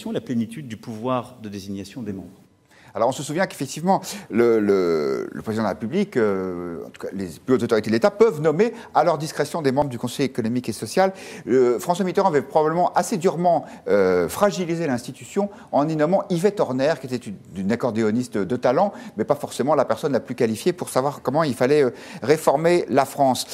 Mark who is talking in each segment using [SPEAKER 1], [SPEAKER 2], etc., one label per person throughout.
[SPEAKER 1] création, la plénitude du pouvoir de désignation des membres.
[SPEAKER 2] Alors on se souvient qu'effectivement, le président de la République, en tout cas les plus hautes autorités de l'État, peuvent nommer à leur discrétion des membres du Conseil économique et social. François Mitterrand avait probablement assez durement fragilisé l'institution en y nommant Yvette Horner, qui était une accordéoniste de talent, mais pas forcément la personne la plus qualifiée pour savoir comment il fallait réformer la France.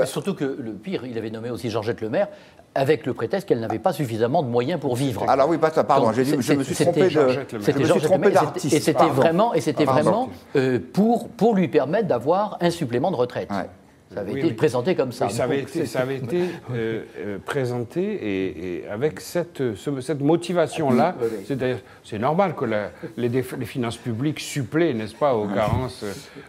[SPEAKER 3] Surtout que le pire, il avait nommé aussi Georgette Lemaire, avec le prétexte qu'elle n'avait pas suffisamment de moyens pour vivre.
[SPEAKER 2] Alors oui, pardon, je me suis trompé d'artiste.
[SPEAKER 3] Et c'était vraiment pour lui permettre d'avoir un supplément de retraite. Ouais. Ça avait été présenté comme ça.
[SPEAKER 4] Oui, ça avait été présenté et avec cette motivation-là. C'est normal que les finances publiques suppléent, n'est-ce pas, aux carences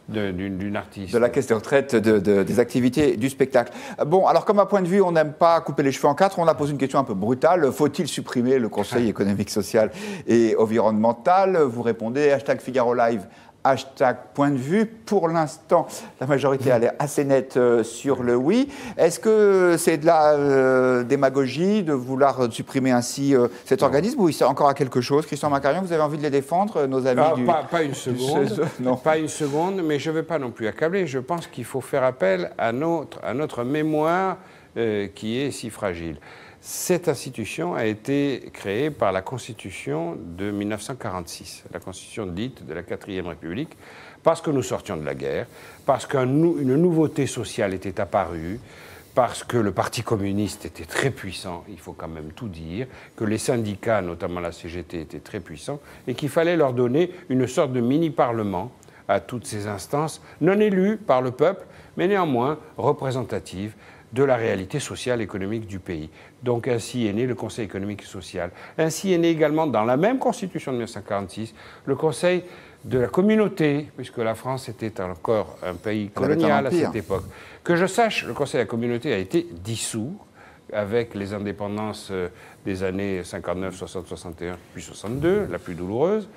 [SPEAKER 4] d'une artiste.
[SPEAKER 2] De la caisse de retraite, des activités du spectacle. Bon, alors comme à point de vue, on n'aime pas couper les cheveux en quatre, on a posé une question un peu brutale. Faut-il supprimer le Conseil économique, social et environnemental? Vous répondez, #Figaro Live. #point de vue. Pour l'instant, la majorité a l'air assez nette sur le oui. Est-ce que c'est de la démagogie de vouloir supprimer ainsi cet organisme ou il sert encore à quelque chose? Christian Macarian, vous avez envie de les défendre, nos amis
[SPEAKER 4] pas une seconde, non. Pas une seconde, mais je ne vais pas non plus accabler. Je pense qu'il faut faire appel à notre mémoire qui est si fragile. Cette institution a été créée par la Constitution de 1946, la Constitution dite de la 4e République, parce que nous sortions de la guerre, parce qu'une nouveauté sociale était apparue, parce que le Parti communiste était très puissant, il faut quand même tout dire, que les syndicats, notamment la CGT, étaient très puissants, et qu'il fallait leur donner une sorte de mini-parlement à toutes ces instances, non élues par le peuple, mais néanmoins représentatives de la réalité sociale et économique du pays. Donc ainsi est né le Conseil économique et social. Ainsi est né également, dans la même Constitution de 1946, le Conseil de la communauté, puisque la France était encore un pays colonial à cette époque. Que je sache, le Conseil de la communauté a été dissous avec les indépendances des années 59, 60, 61, puis 62, la plus douloureuse,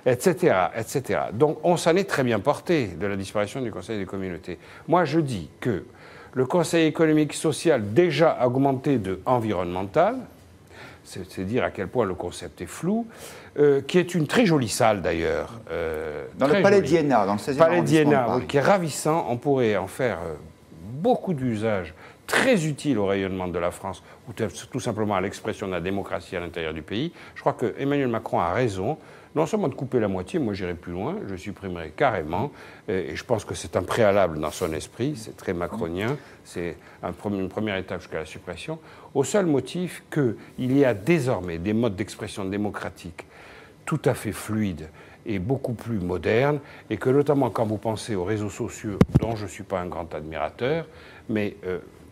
[SPEAKER 4] etc., etc. Donc on s'en est très bien porté de la disparition du Conseil des communautés. Moi je dis que le Conseil économique et social, déjà augmenté de environnemental, c'est dire à quel point le concept est flou, qui est une très jolie salle d'ailleurs.
[SPEAKER 2] Dans le Palais d'Iéna, dans le 16e
[SPEAKER 4] Palais d'Iéna, qui est ravissant. On pourrait en faire beaucoup d'usages très utiles au rayonnement de la France, ou tout simplement à l'expression de la démocratie à l'intérieur du pays. Je crois que Emmanuel Macron a raison. Non seulement de couper la moitié, moi j'irai plus loin, je supprimerai carrément, et je pense que c'est un préalable dans son esprit, c'est très macronien, c'est une première étape jusqu'à la suppression, au seul motif qu'il y a désormais des modes d'expression démocratique tout à fait fluides et beaucoup plus modernes, et que notamment quand vous pensez aux réseaux sociaux, dont je ne suis pas un grand admirateur, mais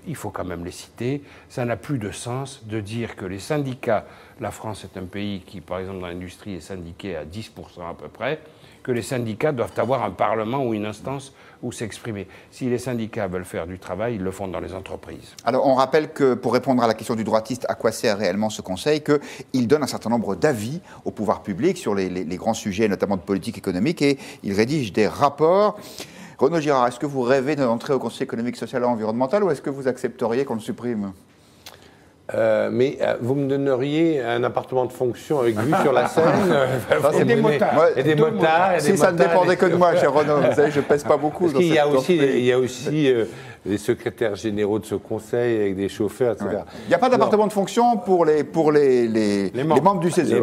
[SPEAKER 4] il faut quand même les citer, ça n'a plus de sens de dire que les syndicats, la France est un pays qui, par exemple, dans l'industrie est syndiqué à 10% à peu près, que les syndicats doivent avoir un parlement ou une instance où s'exprimer. Si les syndicats veulent faire du travail, ils le font dans les entreprises.
[SPEAKER 2] Alors, on rappelle que, pour répondre à la question du droitiste, à quoi sert réellement ce Conseil, qu'il donne un certain nombre d'avis au pouvoir public sur les grands sujets, notamment de politique économique, et il rédige des rapports. Renaud Girard, est-ce que vous rêvez d'entrer au Conseil économique, social et environnemental ou est-ce que vous accepteriez qu'on le supprime ?
[SPEAKER 5] Mais vous me donneriez un appartement de fonction avec vue sur la Seine
[SPEAKER 4] et des motards.
[SPEAKER 5] Et des motards.
[SPEAKER 2] Si ça ne dépendait que de moi, cher Renaud, vous savez, je ne pèse pas beaucoup.
[SPEAKER 5] Parce qu'il y a aussi les secrétaires généraux de ce conseil avec des chauffeurs, etc.
[SPEAKER 2] Ouais. Il n'y a pas d'appartement de fonction pour les membres du CESE.
[SPEAKER 5] Les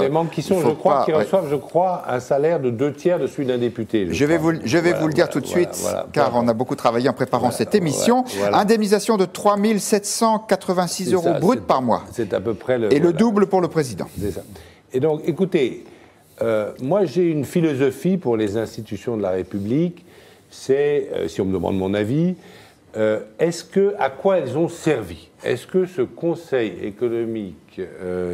[SPEAKER 5] membres qui sont, qui reçoivent, je crois, un salaire de 2/3 de celui d'un député.
[SPEAKER 2] Je vais vous le dire tout de suite, car on a beaucoup travaillé en préparant cette émission. Indemnisation de 3 786 € brut par mois.
[SPEAKER 5] C'est à peu près
[SPEAKER 2] le double pour le président.
[SPEAKER 5] C'est ça. Et donc, écoutez, moi j'ai une philosophie pour les institutions de la République. C'est, si on me demande mon avis, à quoi elles ont servi? Est-ce que ce Conseil économique,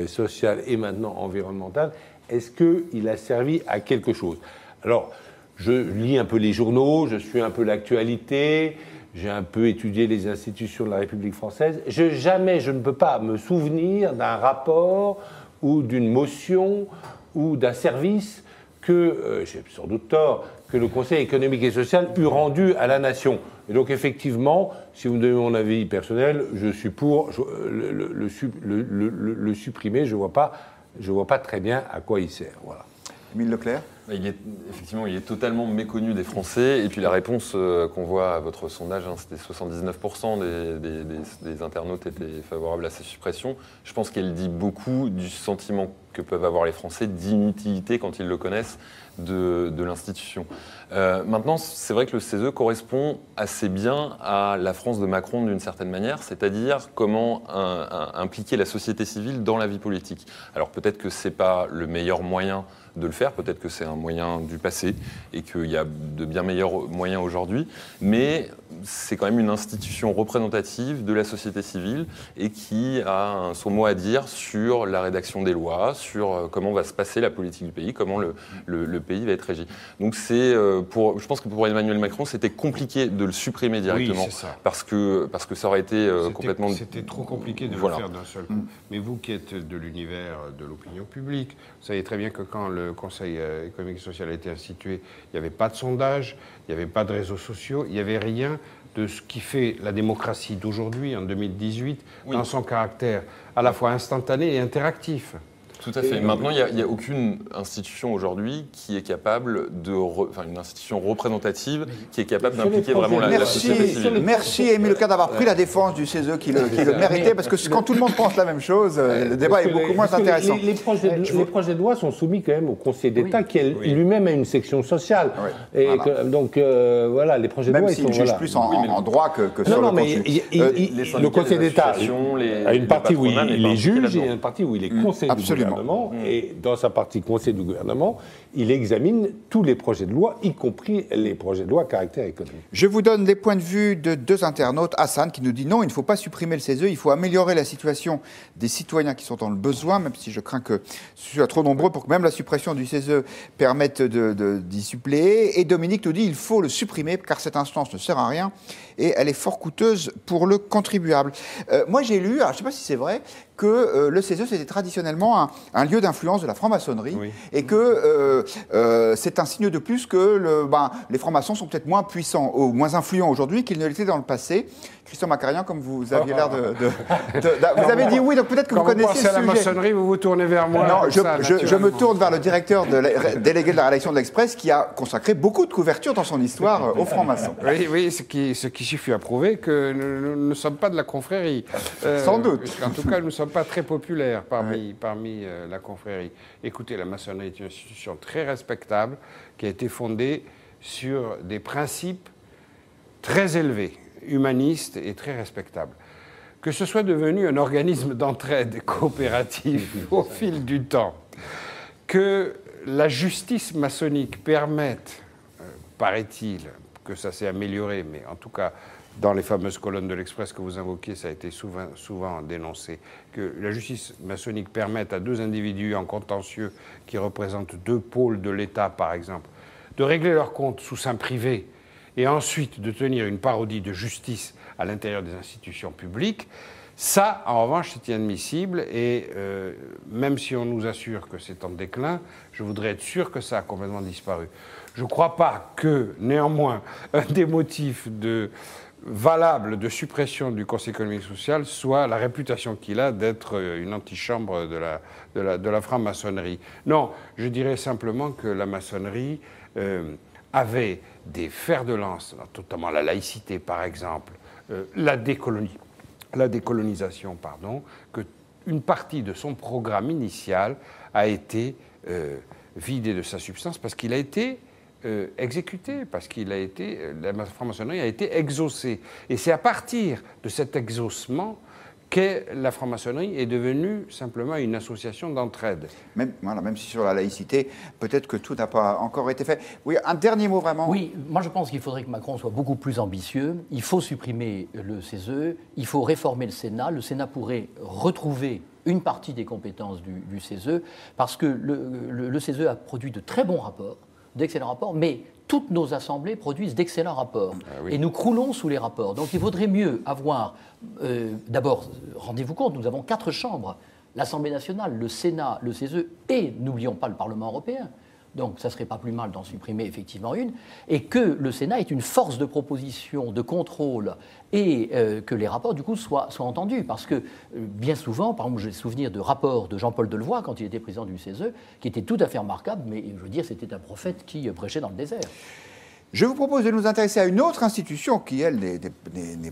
[SPEAKER 5] social et maintenant environnemental, est-ce qu'il a servi à quelque chose? Alors, je lis un peu les journaux, je suis un peu l'actualité, j'ai un peu étudié les institutions de la République française. Jamais je ne peux pas me souvenir d'un rapport ou d'une motion ou d'un service que, j'ai sans doute tort, que le Conseil économique et social eût rendu à la nation. Et donc effectivement, si vous me donnez mon avis personnel, je suis pour le supprimer. Je vois pas très bien à quoi il sert. Voilà.
[SPEAKER 2] Émile Leclerc.
[SPEAKER 6] Effectivement, il est totalement méconnu des Français. Et puis la réponse qu'on voit à votre sondage, c'était 79% des internautes étaient favorables à sa suppression. Je pense qu'elle dit beaucoup du sentiment que peuvent avoir les Français d'inutilité quand ils le connaissent de l'institution. Maintenant, c'est vrai que le CESE correspond assez bien à la France de Macron d'une certaine manière, c'est-à-dire comment impliquer la société civile dans la vie politique. Alors peut-être que ce n'est pas le meilleur moyen de le faire, peut-être que c'est un moyen du passé et qu'il y a de bien meilleurs moyens aujourd'hui, mais c'est quand même une institution représentative de la société civile et qui a son mot à dire sur la rédaction des lois, sur comment va se passer la politique du pays, comment le pays va être régi. Donc je pense que pour Emmanuel Macron, c'était compliqué de le supprimer directement,
[SPEAKER 4] oui, c'est ça.
[SPEAKER 6] parce que ça aurait été complètement...
[SPEAKER 4] C'était trop compliqué de le faire d'un seul coup. Mais vous qui êtes de l'univers de l'opinion publique, vous savez très bien que quand le Conseil économique et social a été institué, il n'y avait pas de sondage, il n'y avait pas de réseaux sociaux, il n'y avait rien de ce qui fait la démocratie d'aujourd'hui, en 2018, dans son caractère à la fois instantané et interactif.
[SPEAKER 6] Tout à fait. Maintenant, il n'y a aucune institution aujourd'hui qui est capable une institution représentative qui est capable d'impliquer vraiment la société civile.
[SPEAKER 2] Merci Émile Leclerc d'avoir pris la défense du CESE qui le méritait, parce que quand tout le monde pense la même chose, le débat est beaucoup moins intéressant.
[SPEAKER 5] Les projets de loi sont soumis quand même au Conseil d'État qui lui-même a une section sociale.
[SPEAKER 2] Oui.
[SPEAKER 5] Et
[SPEAKER 2] voilà.
[SPEAKER 5] donc voilà, les projets de loi...
[SPEAKER 2] Même s'il juge plus en droit que sur le contenu.
[SPEAKER 5] Le Conseil d'État a une partie où il est juge et une partie où il est conseiller du gouvernement. Et dans sa partie conseil du gouvernement, il examine tous les projets de loi, y compris les projets de loi à caractère économique.
[SPEAKER 2] Je vous donne les points de vue de deux internautes. Hassan qui nous dit non, il ne faut pas supprimer le CESE, il faut améliorer la situation des citoyens qui sont dans le besoin, même si je crains que ce soit trop nombreux pour que même la suppression du CESE permette d'y suppléer. Et Dominique nous dit il faut le supprimer car cette instance ne sert à rien et elle est fort coûteuse pour le contribuable. Moi j'ai lu, alors je ne sais pas si c'est vrai, que le CESE c'était traditionnellement un lieu d'influence de la franc-maçonnerie et que c'est un signe de plus que les francs-maçons sont peut-être moins puissants ou moins influents aujourd'hui qu'ils ne l'étaient dans le passé. Christian Macarian, comme vous aviez l'air vous avez dit oui, donc peut-être que vous connaissez le sujet.
[SPEAKER 4] Quand vous pensez à la maçonnerie, vous vous tournez vers moi.
[SPEAKER 2] Non, je me tourne vers le directeur délégué de la rédaction de l'Express qui a consacré beaucoup de couverture dans son histoire aux francs-maçons.
[SPEAKER 4] Oui, ce qui suffit à prouver que nous ne sommes pas de la confrérie.
[SPEAKER 2] Sans doute.
[SPEAKER 4] En tout cas, nous ne sommes pas très populaires parmi la confrérie. Écoutez, la maçonnerie est une institution très respectable qui a été fondée sur des principes très élevés, humanistes et très respectables. Que ce soit devenu un organisme d'entraide coopératif au fil du temps, que la justice maçonnique permette, paraît-il, que ça s'est amélioré, mais en tout cas, dans les fameuses colonnes de l'Express que vous invoquez, ça a été souvent dénoncé, que la justice maçonnique permette à deux individus en contentieux qui représentent deux pôles de l'État, par exemple, de régler leurs comptes sous seing privé et ensuite de tenir une parodie de justice à l'intérieur des institutions publiques, ça, en revanche, c'est inadmissible et même si on nous assure que c'est en déclin, je voudrais être sûr que ça a complètement disparu. Je ne crois pas que, néanmoins, un des motifs valable de suppression du Conseil économique et social soit la réputation qu'il a d'être une antichambre de la franc-maçonnerie. Non, je dirais simplement que la maçonnerie avait des fers de lance, notamment la laïcité par exemple, la décolonisation, que une partie de son programme initial a été vidée de sa substance parce qu'il a été exécuté, parce qu'il a été, la franc-maçonnerie a été exaucée. Et c'est à partir de cet exaucement que la franc-maçonnerie est devenue simplement une association d'entraide.
[SPEAKER 2] Même si sur la laïcité, peut-être que tout n'a pas encore été fait. Oui, un dernier mot vraiment.
[SPEAKER 3] Oui, moi je pense qu'il faudrait que Macron soit beaucoup plus ambitieux. Il faut supprimer le CESE, il faut réformer le Sénat. Le Sénat pourrait retrouver une partie des compétences du CESE, parce que le CESE a produit de très bons rapports, d'excellents rapports, mais toutes nos assemblées produisent d'excellents rapports. Ah oui. Et nous croulons sous les rapports. Donc il vaudrait mieux avoir, d'abord, rendez-vous compte, nous avons 4 chambres, l'Assemblée nationale, le Sénat, le CESE et, n'oublions pas, le Parlement européen. donc ça ne serait pas plus mal d'en supprimer effectivement une, et que le Sénat est une force de proposition, de contrôle, et que les rapports, du coup, soient entendus. Parce que, bien souvent, par exemple, j'ai le souvenir de rapports de Jean-Paul Delevoye, quand il était président du CESE, qui étaient tout à fait remarquables, mais je veux dire, c'était un prophète qui prêchait dans le désert.
[SPEAKER 2] Je vous propose de nous intéresser à une autre institution qui, elle, n'est